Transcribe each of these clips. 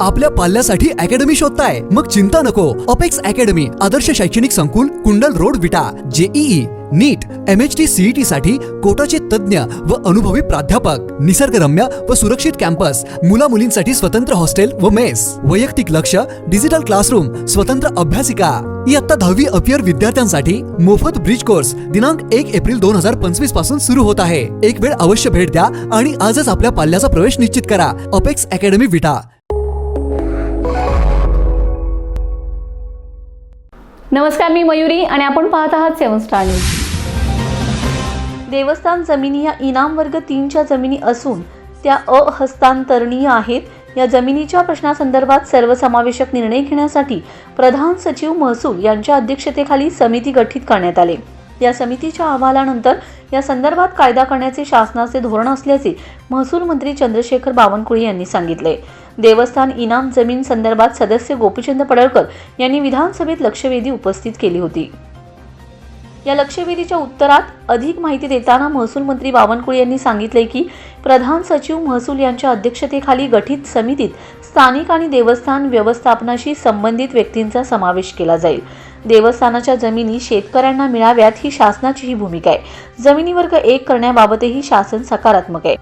आपल्या पाल्यासाठी अकॅडमी शोधताय? मग चिंता नको. अपेक्स अकॅडमी आदर्श शैक्षणिक संकुल, कुंडल रोड, विटा. जेईई, नीट, MHT, CET साठी कोटाचे तज्ञ व अनुभवी प्राध्यापक, निसर्गरम्य व सुरक्षित कॅम्पस, मुला मुलींसाठी स्वतंत्र हॉस्टेल व मेस, वैयक्तिक लक्ष, डिजिटल क्लासरूम, स्वतंत्र अभ्यासिका. इयत्ता 10वी अपियर विद्यार्थ्यांसाठी मोफत ब्रिज कोर्स दिनांक 1 एप्रिल 2025 पासून सुरू होत आहे. एक वेळ अवश्य भेट द्या आणि आजच आपल्या पाल्याचा प्रवेश निश्चित करा. अपेक्स अकॅडमी, विटा. नमस्कार, मी मयुरी आणि आपण पाहत आहात 7 स्टार न्यूज. देवस्थान जमिनी या इनाम वर्ग 3च्या जमिनी असून त्या अहस्तांतरणीय आहेत. या जमिनीच्या प्रश्नासंदर्भात सर्वसमावेशक निर्णय घेण्यासाठी प्रधान सचिव महसूल यांच्या अध्यक्षतेखाली समिती गठीत करण्यात आली. या समितीच्या अहवालानंतर या संदर्भात कायदा करण्याचे शासनाचे धोरण असल्याचे महसूल मंत्री चंद्रशेखर बावनकुळे यांनी सांगितले. देवस्थान इनाम जमीन संदर्भात सदस्य गोपीचंद पडळकर यांनी विधानसभेत लक्षवेधी उपस्थित केली होती. या लक्षवेधीच्या उत्तरात अधिक माहिती देताना महसूल मंत्री बावनकुळे यांनी सांगितले की प्रधान सचिव महसूल यांच्या अध्यक्षतेखाली गठीत समितीत स्थानिक आणि देवस्थान व्यवस्थापनाशी संबंधित व्यक्तींचा समावेश केला जाईल. देवस्थानाच्या जमिनी शेतकऱ्यांना मिळाव्यात ही शासनाची भूमिका आहे. जमिनी वर्ग 1 करण्याबाबतही शासन सकारात्मक आहे.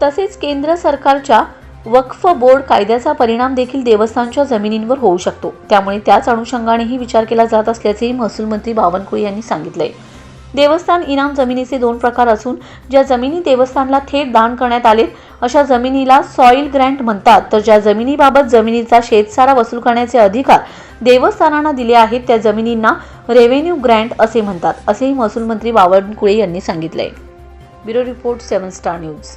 तसेच केंद्र सरकारच्या वक्फ बोर्ड कायद्याचा परिणाम देखील देवस्थानच्या जमिनींवर होऊ शकतो. त्यामुळे त्याच अनुषंगानेही विचार केला जात असल्याचेही महसूल मंत्री बावनकुळे यांनी सांगितले. देवस्थान इनाम जमिनीचे 2 प्रकार असून ज्या जमिनी देवस्थानला थेट दान करण्यात आलेत अशा जमिनीला सॉइल ग्रँट म्हणतात, तर ज्या जमिनीबाबत जमिनीचा शेतसारा वसूल करण्याचे अधिकार देवस्थानांना दिले आहेत त्या जमिनींना रेव्हेन्यू ग्रँट असे म्हणतात, असेही महसूल मंत्री बावनकुळे यांनी सांगितले. Bureau report 7 star news.